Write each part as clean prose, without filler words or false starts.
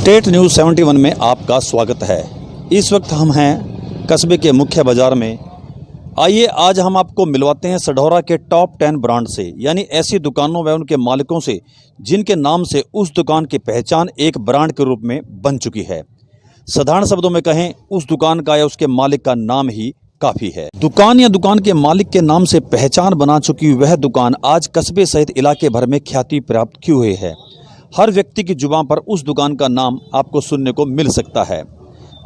State news 71 में आपका स्वागत है। इस वक्त हम हैं कस्बे के मुख्य बाज़ार में। आइए आज हम आपको मिलवाते हैं सढौरा के टॉप 10 ब्रांड से, यानी ऐसी दुकानों व उनके मालिकों से जिनके नाम से उस दुकान की पहचान एक ब्रांड के रूप में बन चुकी है। साधारण शब्दों में कहें, उस दुकान का या उसके मालिक का नाम ही काफ़ी है। दुकान या दुकान के मालिक के नाम से पहचान बना चुकी वह दुकान आज कस्बे सहित इलाके भर में ख्याति प्राप्त की हुई है। हर व्यक्ति की जुबान पर उस दुकान का नाम आपको सुनने को मिल सकता है।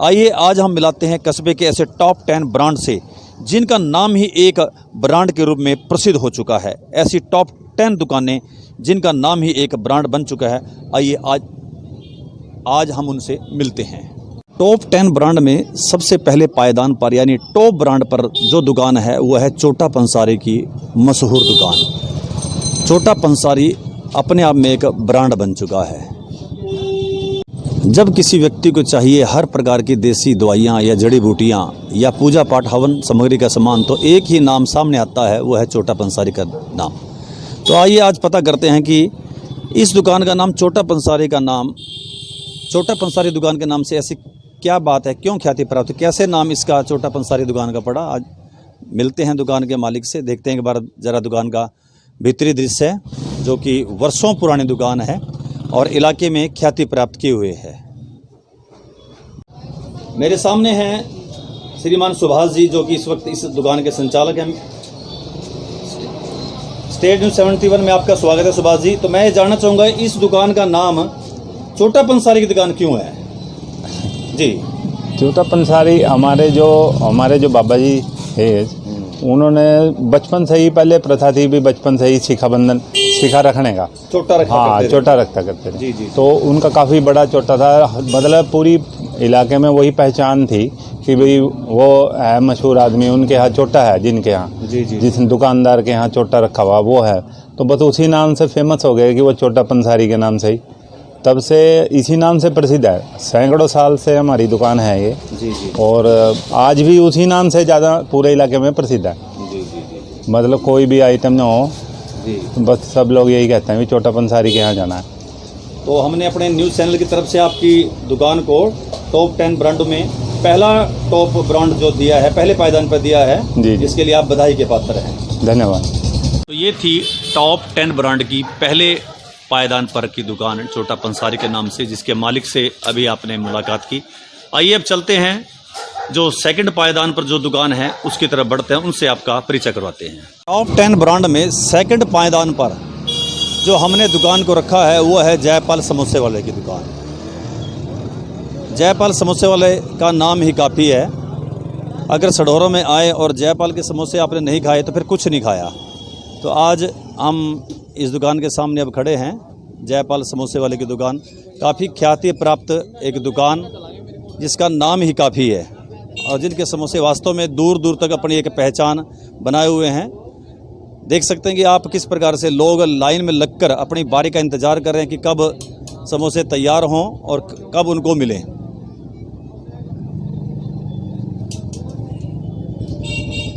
आइए आज हम मिलाते हैं कस्बे के ऐसे टॉप 10 ब्रांड से जिनका नाम ही एक ब्रांड के रूप में प्रसिद्ध हो चुका है। ऐसी टॉप 10 दुकानें जिनका नाम ही एक ब्रांड बन चुका है। आइए आज हम उनसे मिलते हैं। टॉप 10 ब्रांड में सबसे पहले पायदान पर यानी टॉप ब्रांड पर जो दुकान है वह है छोटा पंसारी की मशहूर दुकान। छोटा पंसारी अपने आप में एक ब्रांड बन चुका है। जब किसी व्यक्ति को चाहिए हर प्रकार की देसी दवाइयाँ या जड़ी बूटियाँ या पूजा पाठ हवन सामग्री का सामान, तो एक ही नाम सामने आता है, वो है छोटा पंसारी का नाम। तो आइए आज पता करते हैं कि इस दुकान का नाम छोटा पंसारी का नाम, छोटा पंसारी दुकान के नाम से ऐसी क्या बात है, क्यों ख्याति प्राप्त, कैसे नाम इसका छोटा पंसारी दुकान का पड़ा। आज मिलते हैं दुकान के मालिक से, देखते हैं एक बार ज़रा दुकान का भीतरी दृश्य है जो कि वर्षों पुरानी दुकान है और इलाके में ख्याति प्राप्त किए हुए है। मेरे सामने हैं श्रीमान सुभाष जी जो कि इस वक्त इस दुकान के संचालक हैं। स्टेट न्यूज़ 71 में आपका स्वागत है सुभाष जी। तो मैं ये जानना चाहूँगा इस दुकान का नाम छोटा पंसारी की दुकान क्यों है जी? छोटा पंसारी हमारे जो बाबा जी है, उन्होंने बचपन से ही, पहले प्रथा थी भी बचपन से ही सीखा रखने का, छोटा रखा हाँ छोटा रखता करते थे जी जी। तो उनका काफ़ी बड़ा छोटा था, मतलब पूरी इलाके में वही पहचान थी कि भाई वो है मशहूर आदमी, उनके यहाँ छोटा है, जिनके यहाँ जी जी, जिस दुकानदार के यहाँ छोटा रखा हुआ वो है, तो बस उसी नाम से फेमस हो गए कि वो छोटा पंसारी के नाम से ही, तब से इसी नाम से प्रसिद्ध है। सैकड़ों साल से हमारी दुकान है ये जी जी, और आज भी उसी नाम से ज़्यादा पूरे इलाके में प्रसिद्ध है। जी जी जी, मतलब कोई भी आइटम ना हो जी, बस सब लोग यही कहते हैं कि छोटा पंसारी के यहाँ जाना है। तो हमने अपने न्यूज़ चैनल की तरफ से आपकी दुकान को टॉप 10 ब्रांडों में पहला टॉप ब्रांड जो दिया है, पहले पायदान पर दिया है जी, जिसके लिए आप बधाई के पात्र हैं। धन्यवाद। तो ये थी टॉप 10 ब्रांड की पहले पायदान पर की दुकान छोटा पंसारी के नाम से, जिसके मालिक से अभी आपने मुलाकात की। आइए अब चलते हैं जो सेकंड पायदान पर जो दुकान है उसकी तरफ बढ़ते हैं, उनसे आपका परिचय करवाते हैं। टॉप 10 ब्रांड में सेकंड पायदान पर जो हमने दुकान को रखा है वो है जयपाल समोसे वाले की दुकान। जयपाल समोसे वाले का नाम ही काफ़ी है। अगर सढौरों में आए और जयपाल के समोसे आपने नहीं खाए तो फिर कुछ नहीं खाया। तो आज हम इस दुकान के सामने अब खड़े हैं, जयपाल समोसे वाले की दुकान। काफ़ी ख्याति प्राप्त एक दुकान जिसका नाम ही काफ़ी है और जिनके समोसे वास्तव में दूर दूर तक अपनी एक पहचान बनाए हुए हैं। देख सकते हैं कि आप किस प्रकार से लोग लाइन में लगकर अपनी बारी का इंतज़ार कर रहे हैं कि कब समोसे तैयार हों और कब उनको मिलें।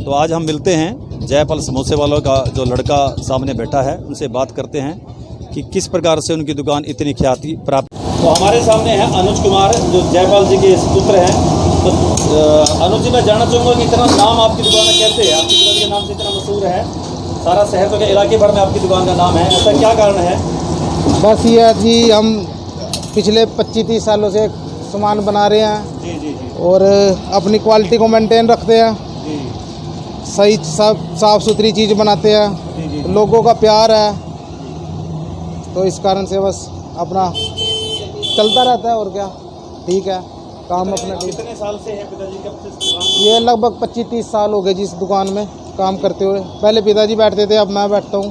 तो आज हम मिलते हैं जयपाल समोसे वालों का जो लड़का सामने बैठा है, उनसे बात करते हैं कि किस प्रकार से उनकी दुकान इतनी ख्याति प्राप्त। तो हमारे सामने है अनुज कुमार जो जयपाल जी के पुत्र हैं। तो अनुज जी, मैं जानना चाहूँगा कि इतना नाम आपकी दुकान में कैसे है? आपकी दुकान के नाम से इतना मशहूर है, सारा शहर तो क्या इलाके भर में आपकी दुकान का नाम है, ऐसा क्या कारण है? बस ये जी, हम पिछले 25-30 सालों से सामान बना रहे हैं जी जी जी, और अपनी क्वालिटी को मेंटेन रखते हैं, जी सही सब साफ़ सुथरी चीज़ बनाते हैं, जी जी, लोगों का प्यार है, तो इस कारण से बस अपना चलता रहता है और क्या, ठीक है काम अपना। कितने साल से है पिताजी, कब से दुकान? ये लगभग 25-30 साल हो गए जिस दुकान में काम करते हुए। पहले पिताजी बैठते थे, अब मैं बैठता हूँ,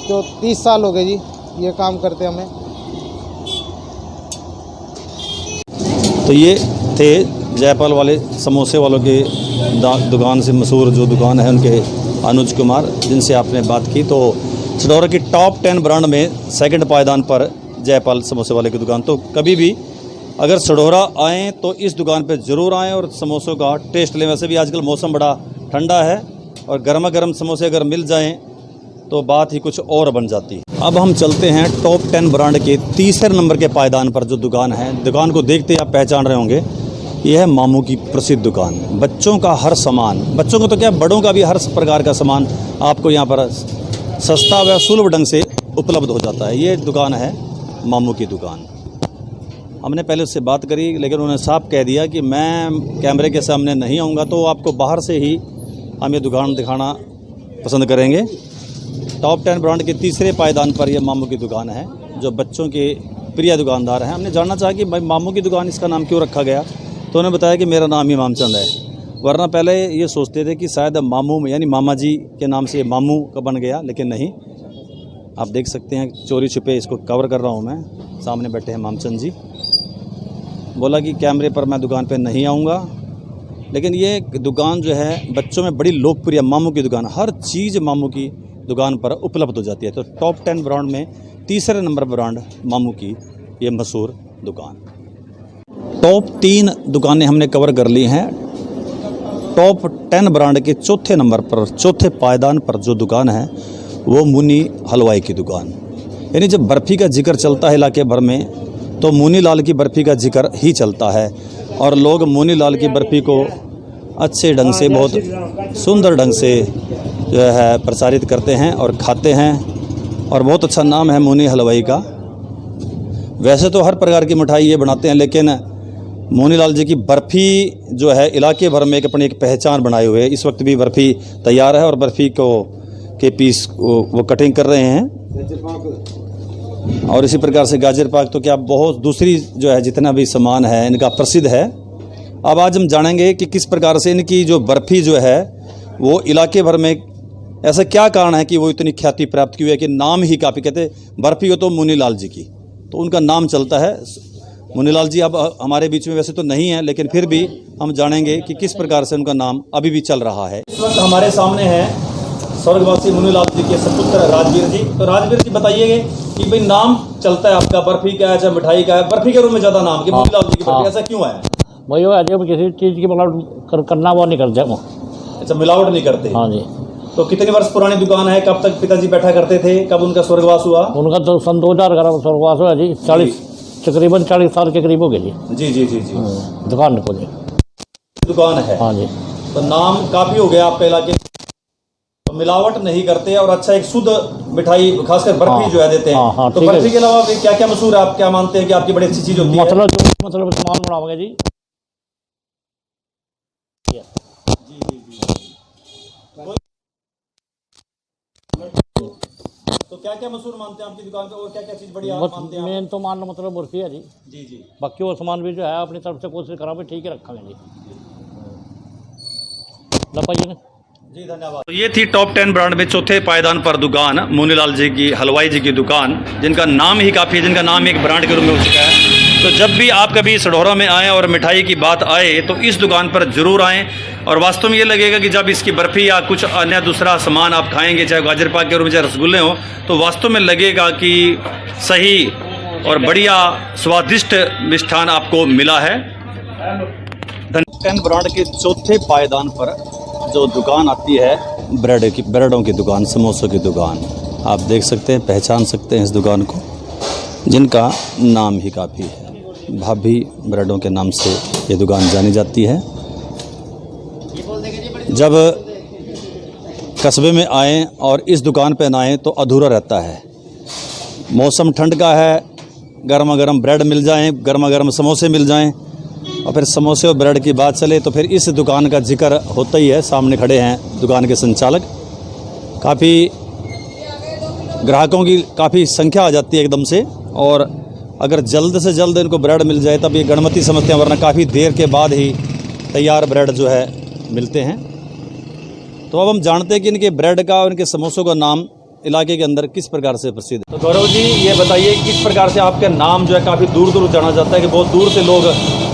तो 30 साल हो गए जी ये काम करते हमें। तो ये थे जयपाल वाले समोसे वालों के दुकान से मशहूर जो दुकान है उनके अनुज कुमार, जिनसे आपने बात की। तो सढौरा की टॉप 10 ब्रांड में सेकंड पायदान पर जयपाल समोसे वाले की दुकान। तो कभी भी अगर सढौरा आएँ तो इस दुकान पर ज़रूर आएँ और समोसों का टेस्ट लें। वैसे भी आजकल मौसम बड़ा ठंडा है और गर्मा गर्म समोसे अगर मिल जाएँ तो बात ही कुछ और बन जाती है। अब हम चलते हैं टॉप 10 ब्रांड के तीसरे नंबर के पायदान पर जो दुकान है। दुकान को देखते ही आप पहचान रहे होंगे, यह है मामू की प्रसिद्ध दुकान। बच्चों का हर सामान, बच्चों को तो क्या बड़ों का भी हर प्रकार का सामान आपको यहाँ पर सस्ता व सुलभ ढंग से उपलब्ध हो जाता है। ये दुकान है मामू की दुकान। हमने पहले उससे बात करी, लेकिन उन्होंने साफ कह दिया कि मैं कैमरे के सामने नहीं आऊँगा, तो आपको बाहर से ही हम ये दुकान दिखाना पसंद करेंगे। टॉप 10 ब्रांड के तीसरे पायदान पर यह मामू की दुकान है, जो बच्चों के प्रिय दुकानदार हैं। हमने जानना चाहा कि भाई मामू की दुकान इसका नाम क्यों रखा गया, तो उन्होंने बताया कि मेरा नाम ही मामचंद है। वरना पहले ये सोचते थे कि शायद मामू यानी मामा जी के नाम से मामू का बन गया, लेकिन नहीं। आप देख सकते हैं चोरी छुपे इसको कवर कर रहा हूँ मैं। सामने बैठे हैं मामचंद जी। बोला कि कैमरे पर मैं दुकान पे नहीं आऊँगा, लेकिन ये दुकान जो है बच्चों में बड़ी लोकप्रिय, मामू की दुकान, हर चीज़ मामू की दुकान पर उपलब्ध हो जाती है। तो टॉप 10 ब्रांड में तीसरे नंबर ब्रांड मामू की ये मशहूर दुकान। टॉप 3 दुकानें हमने कवर कर ली हैं। टॉप 10 ब्रांड के चौथे नंबर पर, चौथे पायदान पर जो दुकान है वो मुनी हलवाई की दुकान। यानी जब बर्फ़ी का जिक्र चलता है इलाके भर में, तो मुनी लाल की बर्फ़ी का जिक्र ही चलता है। और लोग मुनी लाल की बर्फ़ी को अच्छे ढंग से, बहुत सुंदर ढंग से जो है प्रसारित करते हैं और खाते हैं। और बहुत अच्छा नाम है मुनी हलवाई का। वैसे तो हर प्रकार की मिठाई ये बनाते हैं, लेकिन मुनी लाल जी की बर्फ़ी जो है इलाके भर में अपनी एक पहचान बनाए हुए है। इस वक्त भी बर्फ़ी तैयार है और बर्फ़ी के पीस वो कटिंग कर रहे हैं। और इसी प्रकार से गाजर पाक तो क्या बहुत दूसरी जो है जितना भी सामान है इनका प्रसिद्ध है। अब आज हम जानेंगे कि किस प्रकार से इनकी जो बर्फ़ी जो है वो इलाके भर में, ऐसा क्या कारण है कि वो इतनी ख्याति प्राप्त की हुई है कि नाम ही काफ़ी, कहते बर्फ़ी हो तो मुनी लाल जी की, तो उनका नाम चलता है। मुनी लाल जी अब हमारे बीच में वैसे तो नहीं है, लेकिन फिर भी हम जानेंगे कि किस प्रकार से उनका नाम अभी भी चल रहा है। इस वक्त हमारे सामने है स्वर्गवासी मुनी लाल जी के सपुत्र राजवीर जी। तो राजवीर जी बताइए कि भाई नाम चलता है आपका बर्फ़ी का है चाहे मिठाई का है, बर्फ़ी के रूप में ज़्यादा नाम कि मुनी लाल जी की बर्फ़ी, ऐसा क्यों है? वही है जब किसी चीज़ की मिलावट करना वो नहीं करते वो। अच्छा, मिलावट नहीं करते। हाँ जी। तो कितने वर्ष पुरानी दुकान है? कब तक पिताजी बैठा करते थे? कब उनका स्वर्गवास हुआ? उनका तो सन 2011 में स्वर्गवास हुआ जी। 40 तकरीबन 40 साल के करीब हो गए जी। जी जी जी जी। दुकान को जी, दुकान है। हाँ जी। तो नाम काफ़ी हो गया आपके इलाके। तो मिलावट नहीं करते और अच्छा एक शुद्ध मिठाई, खासकर बर्फ़ी जो है देते हैं। हाँ, तो बर्फ़ी के अलावा क्या क्या मशहूर है? आप क्या मानते हैं कि आपकी बड़ी अच्छी चीज़ होती है? मतलब सामान बनाओगे जी। तो क्या क्या मशहूर मानते हैं आपकी दुकान पे और क्या क्या चीज़ बढ़िया मानते हैं? मेन तो मान लो मतलब बर्फ़ी है जी। जी जी। बाकी वो सामान भी जो है अपनी तरफ से कोशिश करा भी ठीक ही रखा जी। लपाइए जी, धन्यवाद। तो ये थी टॉप 10 ब्रांड में चौथे पायदान पर दुकान मुनीलाल जी की, हलवाई जी की दुकान, जिनका नाम ही काफ़ी है, जिनका नाम एक ब्रांड के रूप में हो चुका है। तो जब भी आप कभी सढौरा में आएँ और मिठाई की बात आए तो इस दुकान पर ज़रूर आएँ। और वास्तव में ये लगेगा कि जब इसकी बर्फ़ी या कुछ अन्य दूसरा सामान आप खाएँगे, चाहे गाजर पाक के रूप में चाहे रसगुल्ले हों, तो वास्तव में लगेगा कि सही और बढ़िया स्वादिष्ट मिष्ठान आपको मिला है। 10 ब्रांड के चौथे पायदान पर जो दुकान आती है ब्रेडों की दुकान, समोसों की दुकान, आप देख सकते हैं, पहचान सकते हैं इस दुकान को, जिनका नाम ही काफ़ी है। भाभी ब्रेडों के नाम से ये दुकान जानी जाती है। जब कस्बे में आएँ और इस दुकान पे ना आएँ तो अधूरा रहता है। मौसम ठंड का है, गर्मा गर्म ब्रेड मिल जाएँ, गर्मा गर्म समोसे मिल जाएँ, और फिर समोसे और ब्रेड की बात चले तो फिर इस दुकान का जिक्र होता ही है। सामने खड़े हैं दुकान के संचालक। काफ़ी ग्राहकों की काफ़ी संख्या आ जाती है एकदम से, और अगर जल्द से जल्द इनको ब्रेड मिल जाए तब ये गणमती समझते हैं, वरना काफ़ी देर के बाद ही तैयार ब्रेड जो है मिलते हैं। तो अब हम जानते हैं कि इनके ब्रेड का और इनके समोसों का नाम इलाके के अंदर किस प्रकार से प्रसिद्ध है। तो गौरव जी ये बताइए किस प्रकार से आपका नाम जो है काफ़ी दूर दूर जाना जाता है, कि बहुत दूर से लोग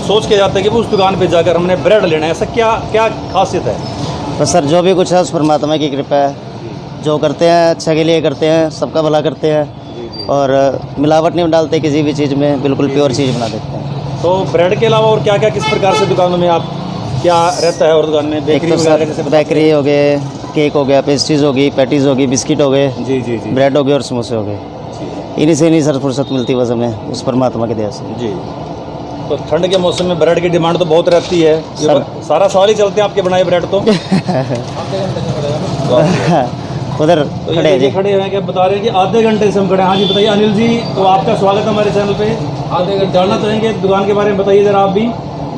सोच के जाते हैं कि उस दुकान पे जाकर हमने ब्रेड लेना है, ऐसा क्या क्या खासियत है? तो सर जो भी कुछ है उस परमात्मा की कृपा है। जो करते हैं अच्छा के लिए करते हैं, सबका भला करते हैं, और मिलावट नहीं डालते किसी भी चीज़ में, बिल्कुल प्योर चीज़ बना देते हैं। तो ब्रेड के अलावा और क्या क्या किस प्रकार से दुकानों में आप क्या रहता है? और दुकान में बेकरी एक तो सर बेकरी हो गए, केक हो गया, पेस्ट्रीज होगी, पैटीज़ होगी, बिस्किट हो गए, जी जी जी ब्रेड हो गए और समोसे हो गए। इन्हीं से नहीं सर फुर्सत मिलती बस हमें उस परमात्मा की दया से। जी। तो ठंड के मौसम में ब्रेड की डिमांड तो बहुत रहती है, सर सारा साल ही चलते हैं आपके बनाए ब्रेड तो। उधर तो खड़े हैं जी। खड़े हैं, क्या बता रहे हैं कि आधे घंटे से हम खड़े हैं। हाँ जी बताइए अनिल जी, तो आपका स्वागत है हमारे चैनल पे। आधे घंटे जानना चाहेंगे दुकान के बारे में, बताइए जरा आप भी।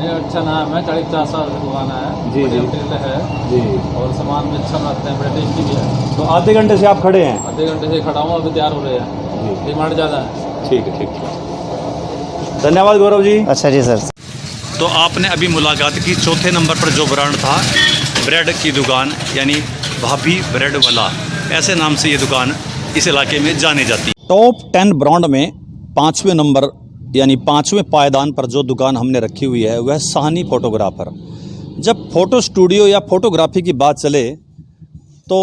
अच्छा नाम है, 40-50 साल की दुकान है, जी, जी। होटल है जी। और सामान भी अच्छा बनाते हैं, बड़े टेस्टी भी है। तो आधे घंटे से आप खड़े हैं? आधे घंटे से खड़ा हूँ, अभी तैयार हो रहे हैं, डिमांड ज़्यादा है। ठीक है, ठीक है, धन्यवाद गौरव जी। अच्छा जी सर। तो आपने अभी मुलाकात की चौथे नंबर पर जो ब्रांड था, ब्रेड की दुकान यानी भाभी ब्रेड वाला, ऐसे नाम से ये दुकान इस इलाके में जानी जाती है। टॉप 10 ब्रांड में 5वें नंबर यानी 5वें पायदान पर जो दुकान हमने रखी हुई है वह साहनी फोटोग्राफर। जब फ़ोटो स्टूडियो या फोटोग्राफी की बात चले तो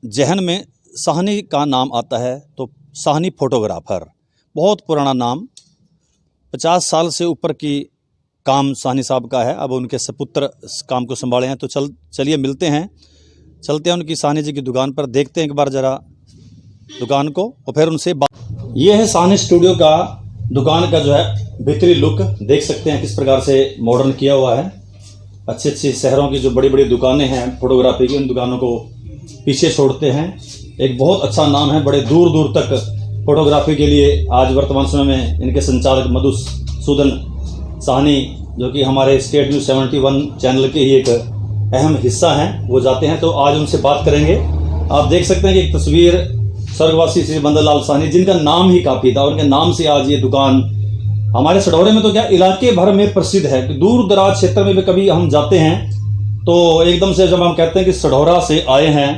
जहन में साहनी का नाम आता है। तो साहनी फोटोग्राफर बहुत पुराना नाम, 50 साल से ऊपर की काम साहनी साहब का है। अब उनके सपुत्र इस काम को संभाले हैं। तो चलिए मिलते हैं, चलते हैं उनकी साहनी जी की दुकान पर, देखते हैं एक बार ज़रा दुकान को और फिर उनसे बात। ये है साहनी स्टूडियो का दुकान का जो है भीतरी लुक, देख सकते हैं किस प्रकार से मॉडर्न किया हुआ है। अच्छी अच्छी शहरों की जो बड़ी बड़ी दुकानें हैं फोटोग्राफी की, उन दुकानों को पीछे छोड़ते हैं। एक बहुत अच्छा नाम है, बड़े दूर दूर तक फोटोग्राफी के लिए आज वर्तमान समय में इनके संचालक मधुसूदन साहनी, जो कि हमारे स्टेट न्यूज़ 71 चैनल के ही एक अहम हिस्सा हैं, वो जाते हैं। तो आज उनसे बात करेंगे। आप देख सकते हैं कि एक तस्वीर स्वर्गवासी श्री बंदरलाल साहनी, जिनका नाम ही काफ़ी था, उनके नाम से आज ये दुकान हमारे सढौरे में तो क्या इलाके भर में प्रसिद्ध है। दूर दराज क्षेत्र में भी कभी हम जाते हैं तो एकदम से जब हम कहते हैं कि सढौरा से आए हैं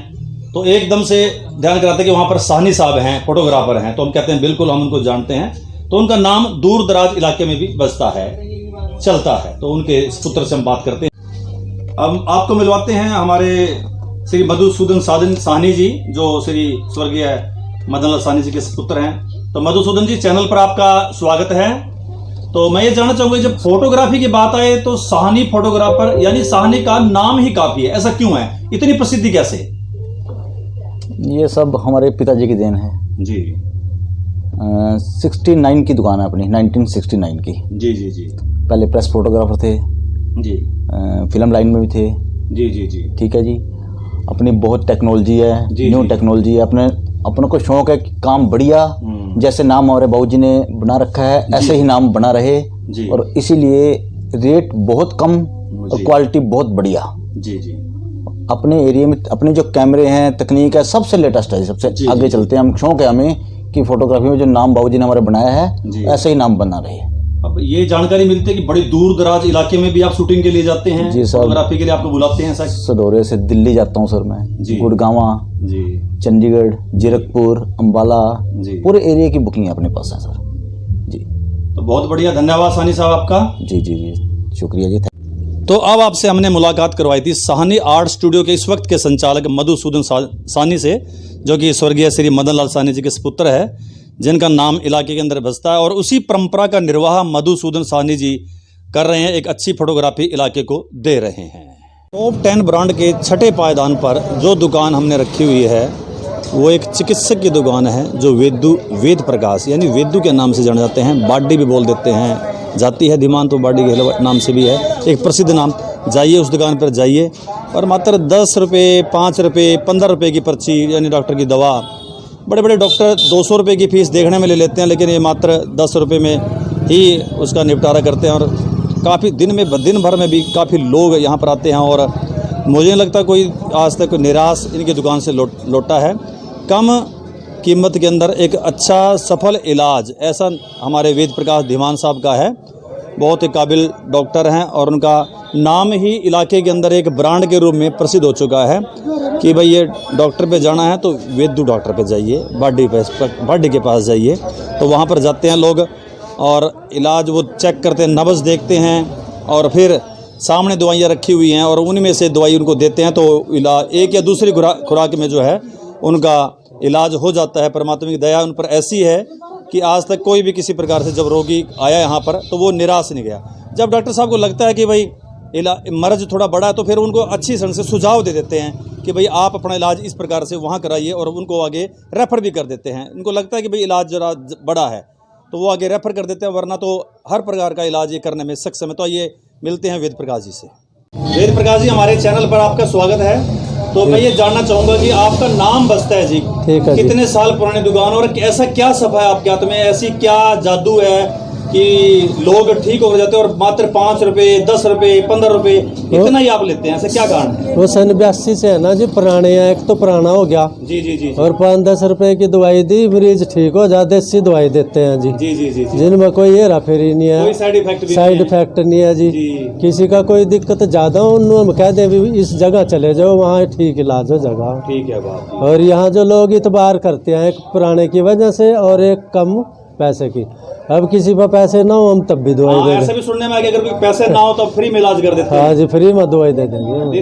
तो एकदम से ध्यान कराते हैं कि वहाँ पर साहनी साहब हैं, फोटोग्राफर हैं। तो हम कहते हैं बिल्कुल हम उनको जानते हैं। तो उनका नाम दूर दराज इलाके में भी बजता है, चलता है। तो उनके पुत्र से हम बात करते हैं। अब आपको मिलवाते हैं हमारे श्री मधुसूदन साहनी जी, जो श्री स्वर्गीय मदनलाल साहनी जी के पुत्र हैं। तो मधुसूदन जी, चैनल पर आपका स्वागत है। तो मैं ये जानना चाहूंगा, जब फोटोग्राफी की बात आए तो साहनी फोटोग्राफर यानी साहनी का नाम ही काफी है, ऐसा क्यों है? इतनी प्रसिद्धि कैसे? ये सब हमारे पिताजी की देन है जी। 69 की दुकान है अपनी, 1969 की। जी जी जी। पहले प्रेस फोटोग्राफर थे जी। फिल्म लाइन में भी थे। जी जी जी। ठीक है जी। अपनी बहुत टेक्नोलॉजी है, जी, न्यू जी। टेक्नोलॉजी है। अपने को शौक है कि काम बढ़िया, जैसे नाम हमारे बाबूजी ने बना रखा है ऐसे ही नाम बना रहे, जी। और इसीलिए रेट बहुत कम और क्वालिटी बहुत बढ़िया। जी जी। अपने एरिया में अपने जो कैमरे हैं, तकनीक है, सबसे लेटेस्ट है, सबसे जी, आगे जी। चलते हैं। हम शौक है हमें कि फोटोग्राफी में जो नाम बाबूजी ने हमारे बनाया जी। है ऐसे ही नाम बना रहे। अब ये जानकारी मिलती है कि बड़ी दूर दराज इलाके में भी आप शूटिंग के लिए जाते हैं? जी सर। फोटोग्राफी के लिए आपको बुलाते हैं सर? सदौरे से दिल्ली जाता हूँ सर मैं, जी। गुड़गांवा, जी चंडीगढ़, जीरकपुर, अंबाला, जी। पूरे एरिया की बुकिंग अपने पास है सर जी। तो बहुत बढ़िया, धन्यवाद साहनी साहब आपका। जी जी जी, शुक्रिया जी। तो अब आपसे हमने मुलाकात करवाई थी साहनी आर्ट स्टूडियो के इस वक्त के संचालक मधुसूदन साहनी से, जो कि स्वर्गीय श्री मदनलाल साहनी जी के पुत्र है, जिनका नाम इलाके के अंदर बसता है। और उसी परंपरा का निर्वाह मधुसूदन साहनी जी कर रहे हैं, एक अच्छी फोटोग्राफी इलाके को दे रहे हैं। टॉप 10 ब्रांड के छठे पायदान पर जो दुकान हमने रखी हुई है वो एक चिकित्सक की दुकान है, जो वेद प्रकाश यानी वेदू के नाम से जाने जाते हैं। बाडी भी बोल देते हैं, जाती है धीमान तो बाडी के नाम से भी है, एक प्रसिद्ध नाम। जाइए उस दुकान पर जाइए और मात्र 10 रुपये, 5 रुपये, 15 रुपये की पर्ची यानी डॉक्टर की दवा। बड़े बड़े डॉक्टर 200 रुपये की फीस देखने में ले लेते हैं, लेकिन ये मात्र 10 रुपये में ही उसका निपटारा करते हैं। और काफ़ी दिन भर में भी काफ़ी लोग यहाँ पर आते हैं और मुझे नहीं लगता कोई आज तक निराश इनकी दुकान से लौटा है। कम कीमत के अंदर एक अच्छा सफल इलाज, ऐसा हमारे वेद प्रकाश धीमान साहब का है। बहुत ही काबिल डॉक्टर हैं और उनका नाम ही इलाके के अंदर एक ब्रांड के रूप में प्रसिद्ध हो चुका है कि भाई ये डॉक्टर पे जाना है तो वेदू डॉक्टर पे जाइए, बाडी के पास जाइए। तो वहाँ पर जाते हैं लोग और इलाज वो चेक करते हैं, नब्ज़ देखते हैं और फिर सामने दवाइयाँ रखी हुई हैं और उनमें से दवाई उनको देते हैं। तो इलाज एक या दूसरी खुराक में जो है उनका इलाज हो जाता है। परमात्मा की दया उन पर ऐसी है कि आज तक कोई भी किसी प्रकार से जब रोगी आया यहाँ पर तो वो निराश नहीं गया। जब डॉक्टर साहब को लगता है कि भाई मर्ज थोड़ा बड़ा है तो फिर उनको अच्छी ढंग से सुझाव दे देते हैं कि भाई आप अपना इलाज इस प्रकार से वहाँ कराइए, और उनको आगे रेफ़र भी कर देते हैं। उनको लगता है कि भाई इलाज जरा बड़ा है तो वो आगे रेफ़र कर देते हैं, वरना तो हर प्रकार का इलाज ये करने में सक्षम है। तो ये मिलते हैं वेद प्रकाश जी से। वेद प्रकाश जी, हमारे चैनल पर आपका स्वागत है। तो मैं ये जानना चाहूँगा कि आपका नाम बस्ता है जी, ठीक है जी। कितने साल पुरानी दुकान, और ऐसा क्या सफा है आपके हाथ में, ऐसी क्या जादू है कि लोग ठीक हो जाते हैं और मात्र 5 रुपए, 10 रुपए, 15 रुपए इतना ही आप लेते हैं, ऐसा क्या कारण है? वो सन 82 से है ना जी, पुराने हैं, एक तो पुराना हो गया जी जी जी और 5-10 रुपए की दवाई दी, मरीज ठीक हो जाते, देसी दवाई देते हैं जी जी जी जी जी। जिनमें कोई हेरा फेरी नहीं कोई है, साइड इफेक्ट भी साइड नहीं है। इफेक्ट नहीं है जी। जी। किसी का कोई दिक्कत ज्यादा हो उन्होंने हम कह दें भी इस जगह चले जाओ, वहाँ ठीक इलाज हो जाएगा। ठीक है बात। और यहाँ जो लोग इतबार करते हैं, एक पुराने की वजह से और एक कम पैसे की। अब किसी पर पैसे ना हो हम तब भी दवाई दे ऐसा दें। भी सुनने में आ गया, अगर कोई पैसे ना हो तो फ्री में इलाज कर देते हैं। हाँ जी, फ्री में दवाई दे देंगे।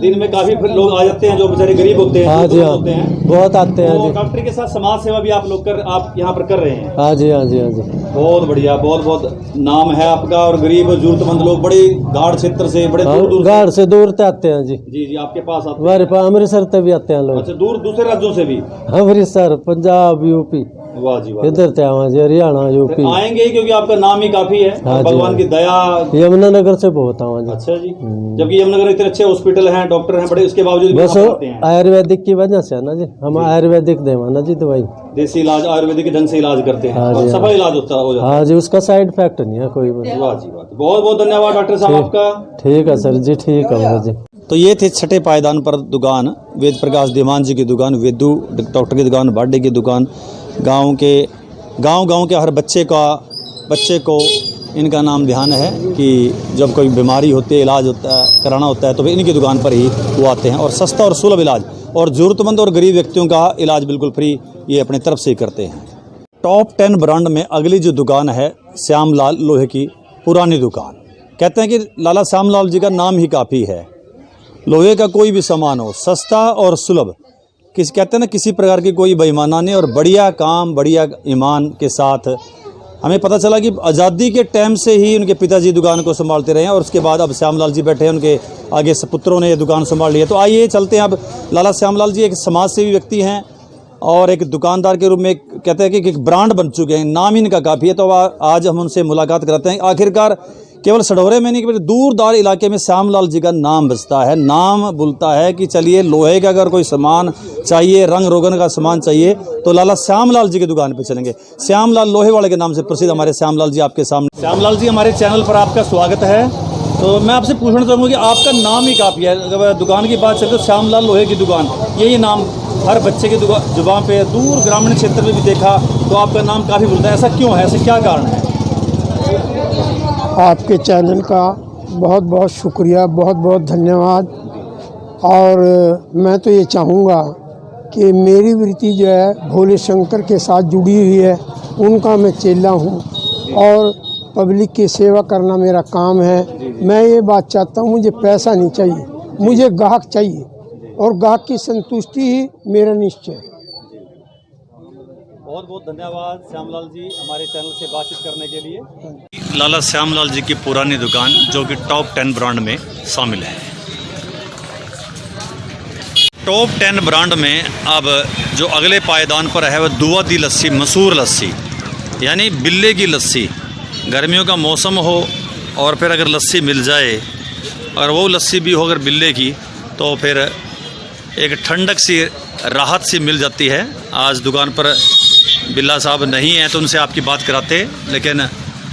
दिन में काफी लोग आ जाते हैं जो बेचारे गरीब होते हैं। हाँ जी, हाँ होते हैं, बहुत आते हैं तो जी। डॉक्टर के साथ समाज सेवा भी आप यहाँ पर कर रहे हैं। हाँ जी, हाँ जी, हाँ जी। बहुत बढ़िया, बहुत बहुत नाम है आपका। और गरीब जरूरतमंद लोग बड़े गाढ़ क्षेत्र से, बड़े दूर दूर गाड़ से दूर से आते हैं जी। जी जी आपके पास आते हमारे पास अमृतसर से भी आते हैं लोग। अच्छा, दूर दूसरे राज्यों से भी? अमृतसर, पंजाब, यूपी, वाह जी वाह। इधर से आवा जी, हरियाणा, यूपी आएंगे ही क्योंकि आपका नाम ही काफी है। हाँ जी, भगवान की दया। यमुनानगर से बहुत आवा जी। अच्छा जी, जबकि यमुनानगर इतने अच्छे हॉस्पिटल हैं, डॉक्टर हैं बड़े, उसके बावजूद भी बस यहाँ पर आते हैं। आयुर्वेदिक की वजह से है ना जी, हम आयुर्वेदिक देवा ना जी दवाई। देसी इलाज, आयुर्वेदिक ढंग से इलाज करते हैं। हाँ और जी, सफल इलाज हो जाता है। हाँ जी, उसका साइड इफेक्ट नहीं है कोई। वाह जी वाह, बहुत बहुत धन्यवाद डॉक्टर साहब आपका। ठीक है सर जी, ठीक है जी। तो ये थे छठे पायदान पर दुकान, वेद प्रकाश दीवान जी की दुकान, वेदू डॉक्टर की दुकान, बाड्डे की दुकान। गांव के हर बच्चे को इनका नाम ध्यान है कि जब कोई बीमारी होती है, इलाज होता है, कराना होता है, तो इनकी दुकान पर ही वो आते हैं। और सस्ता और सुलभ इलाज, और ज़रूरतमंद और गरीब व्यक्तियों का इलाज बिल्कुल फ्री ये अपनी तरफ से ही करते हैं। टॉप 10 ब्रांड में अगली जो दुकान है, श्यामलाल लोहे की पुरानी दुकान। कहते हैं कि लाला श्यामलाल जी का नाम ही काफ़ी है। लोहे का कोई भी सामान हो, सस्ता और सुलभ, कहते हैं ना, किसी प्रकार की कोई बेईमाना नहीं, और बढ़िया काम, बढ़िया ईमान के साथ। हमें पता चला कि आज़ादी के टाइम से ही उनके पिताजी दुकान को संभालते रहे हैं, और उसके बाद अब श्यामलाल जी बैठे हैं, उनके आगे पुत्रों ने ये दुकान संभाल ली है। तो आइए चलते हैं। अब लाला श्यामलाल जी एक समाज सेवी व्यक्ति हैं और एक दुकानदार के रूप में कहते हैं कि एक ब्रांड बन चुके हैं, नाम ही इनका काफ़ी है। तो आज हम उनसे मुलाकात कराते हैं। आखिरकार केवल सढौरे में नहीं, केवल दूर दार इलाके में श्यामलाल जी का नाम बजता है, नाम बोलता है कि चलिए लोहे का अगर कोई सामान चाहिए, रंग रोगन का सामान चाहिए, तो लाला श्यामलाल जी की दुकान पे चलेंगे। श्यामलाल लोहे वाले के नाम से प्रसिद्ध हमारे श्यामलाल जी आपके सामने। श्यामलाल जी, हमारे चैनल पर आपका स्वागत है। तो मैं आपसे पूछना चाहूँगा कि आपका नाम ही काफ़ी है, अगर दुकान की बात चले तो श्यामलाल लोहे की दुकान, यही नाम हर बच्चे की जुबान पे, दूर ग्रामीण क्षेत्र में भी देखा तो आपका नाम काफ़ी बोलता है। ऐसा क्यों है, ऐसे क्या कारण है? आपके चैनल का बहुत बहुत शुक्रिया, बहुत बहुत धन्यवाद। और मैं तो ये चाहूँगा कि मेरी वृत्ति जो है भोले शंकर के साथ जुड़ी हुई है, उनका मैं चेला हूँ और पब्लिक की सेवा करना मेरा काम है। मैं ये बात चाहता हूँ, मुझे पैसा नहीं चाहिए, मुझे ग्राहक चाहिए, और ग्राहक की संतुष्टि ही मेरा निश्चय है। बहुत बहुत धन्यवाद श्यामलाल जी हमारे चैनल से बातचीत करने के लिए। लाला श्यामलाल जी की पुरानी दुकान जो कि टॉप 10 ब्रांड में शामिल है। टॉप 10 ब्रांड में अब जो अगले पायदान पर है वह दुआदी लस्सी, मसूर लस्सी, यानी बिल्ले की लस्सी। गर्मियों का मौसम हो और फिर अगर लस्सी मिल जाए, और वो लस्सी भी हो अगर बिल्ले की, तो फिर एक ठंडक सी, राहत सी मिल जाती है। आज दुकान पर बिल्ला साहब नहीं हैं तो उनसे आपकी बात कराते, लेकिन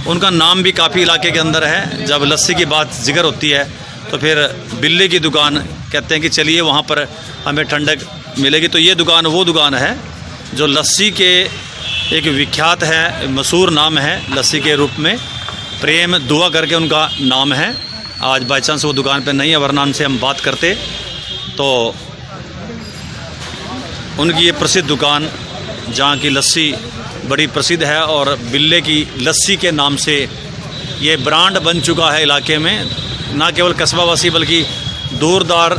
उनका नाम भी काफ़ी इलाके के अंदर है। जब लस्सी की बात जिक्र होती है तो फिर बिल्ले की दुकान कहते हैं कि चलिए वहाँ पर हमें ठंडक मिलेगी। तो ये दुकान वो दुकान है जो लस्सी के एक विख्यात है, मशहूर नाम है लस्सी के रूप में। प्रेम दुआ करके उनका नाम है। आज बाई चांस वो दुकान पे नहीं है, वरना उनसे हम बात करते। तो उनकी ये प्रसिद्ध दुकान जहाँ की लस्सी बड़ी प्रसिद्ध है, और बिल्ले की लस्सी के नाम से ये ब्रांड बन चुका है इलाके में। ना केवल कस्बावासी बल्कि दूरदार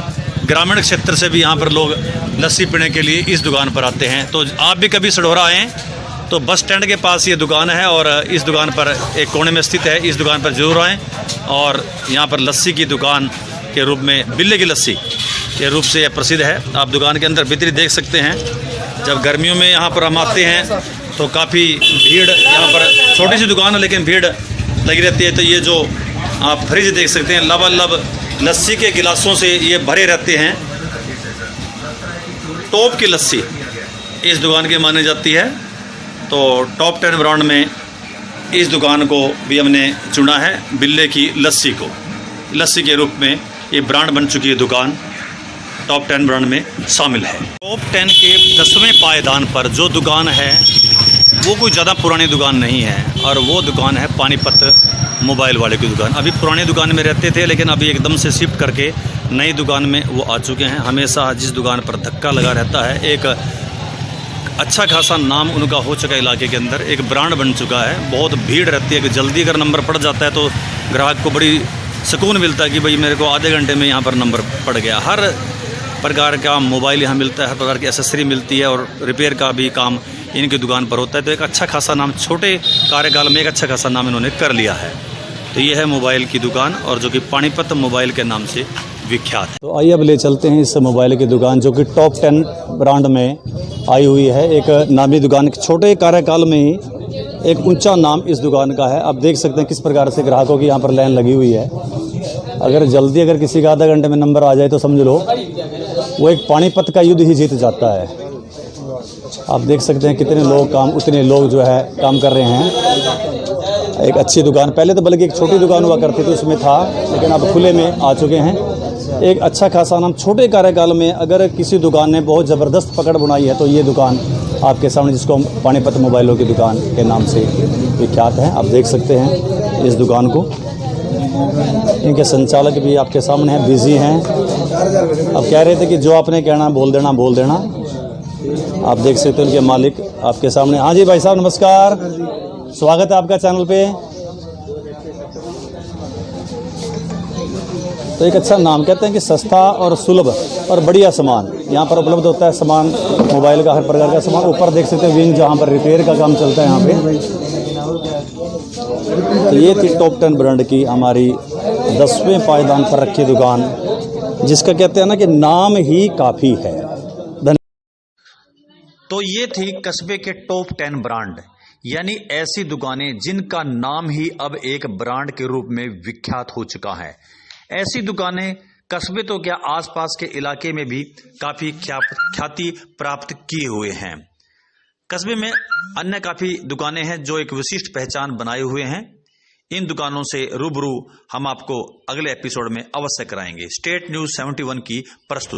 ग्रामीण क्षेत्र से भी यहाँ पर लोग लस्सी पीने के लिए इस दुकान पर आते हैं। तो आप भी कभी सढौरा आएँ तो बस स्टैंड के पास ये दुकान है और इस दुकान पर एक कोने में स्थित है। इस दुकान पर जरूर आएँ। और यहाँ पर लस्सी की दुकान के रूप में बिल्ले की लस्सी के रूप से यह प्रसिद्ध है। आप दुकान के अंदर भीतरी देख सकते हैं। जब गर्मियों में यहाँ पर हम आते हैं तो काफ़ी भीड़, यहाँ पर छोटी सी दुकान है लेकिन भीड़ लगी रहती है। तो ये जो आप फ्रिज देख सकते हैं, लबालब लस्सी के गिलासों से ये भरे रहते हैं। टॉप की लस्सी इस दुकान की मानी जाती है। तो टॉप 10 ब्रांड में इस दुकान को भी हमने चुना है। बिल्ले की लस्सी को लस्सी के रूप में ये ब्रांड बन चुकी है दुकान, टॉप 10 ब्रांड में शामिल है। टॉप 10 के 10वें पायदान पर जो दुकान है वो कोई ज़्यादा पुरानी दुकान नहीं है और वो दुकान है पानीपत मोबाइल वाले की दुकान। अभी पुरानी दुकान में रहते थे लेकिन अभी एकदम से शिफ्ट करके नई दुकान में वो आ चुके हैं। हमेशा जिस दुकान पर धक्का लगा रहता है, एक अच्छा खासा नाम उनका हो चुका है इलाके के अंदर, एक ब्रांड बन चुका है। बहुत भीड़ रहती है कि जल्दी अगर नंबर पड़ जाता है तो ग्राहक को बड़ी सुकून मिलता है कि भाई मेरे को आधे घंटे में यहाँ पर नंबर पड़ गया। हर प्रकार का मोबाइल यहाँ मिलता है, हर प्रकार की एसेसरी मिलती है और रिपेयर का भी काम इनकी दुकान पर होता है। तो एक अच्छा खासा नाम, छोटे कार्यकाल में एक अच्छा खासा नाम इन्होंने कर लिया है। तो ये है मोबाइल की दुकान और जो कि पानीपत मोबाइल के नाम से विख्यात है। तो आइए अब ले चलते हैं इस मोबाइल की दुकान जो कि टॉप 10 ब्रांड में आई हुई है। एक नामी दुकान, छोटे कार्यकाल में ही एक ऊंचा नाम इस दुकान का है। आप देख सकते हैं किस प्रकार से ग्राहकों की यहाँ पर लाइन लगी हुई है। अगर किसी का आधा घंटे में नंबर आ जाए तो समझ लो वो एक पानीपत का युद्ध ही जीत जाता है। आप देख सकते हैं कितने लोग जो है काम कर रहे हैं। एक अच्छी दुकान, पहले तो बल्कि एक छोटी दुकान हुआ करती थी उसमें था, लेकिन अब खुले में आ चुके हैं। एक अच्छा खासा नाम, छोटे कार्यकाल में अगर किसी दुकान ने बहुत ज़बरदस्त पकड़ बनाई है तो ये दुकान आपके सामने, जिसको हम पानीपत मोबाइलों की दुकान के नाम से विख्यात है। आप देख सकते हैं इस दुकान को। इनके संचालक भी आपके सामने हैं, बिजी हैं। अब कह रहे थे कि जो आपने कहना बोल देना। आप देख सकते हैं उनके मालिक आपके सामने। हाँ जी भाई साहब नमस्कार, स्वागत है आपका चैनल पे। तो एक अच्छा नाम, कहते हैं कि सस्ता और सुलभ और बढ़िया सामान यहाँ पर उपलब्ध होता है। सामान मोबाइल का, हर प्रकार का सामान। ऊपर देख सकते हैं विंग जहाँ पर रिपेयर का काम चलता है यहाँ पे। तो ये थी टॉप 10 ब्रांड की हमारी 10वें पायदान पर रखी दुकान, जिसका कहते हैं ना कि नाम ही काफ़ी है। तो ये थी कस्बे के टॉप 10 ब्रांड, यानी ऐसी दुकानें जिनका नाम ही अब एक ब्रांड के रूप में विख्यात हो चुका है। ऐसी दुकानें कस्बे तो क्या, आसपास के इलाके में भी काफ़ी ख्याति प्राप्त किए हुए हैं। कस्बे में अन्य काफ़ी दुकानें हैं जो एक विशिष्ट पहचान बनाए हुए हैं। इन दुकानों से रूबरू हम आपको अगले एपिसोड में अवश्य कराएंगे। स्टेट न्यूज़ 71 की प्रस्तुति।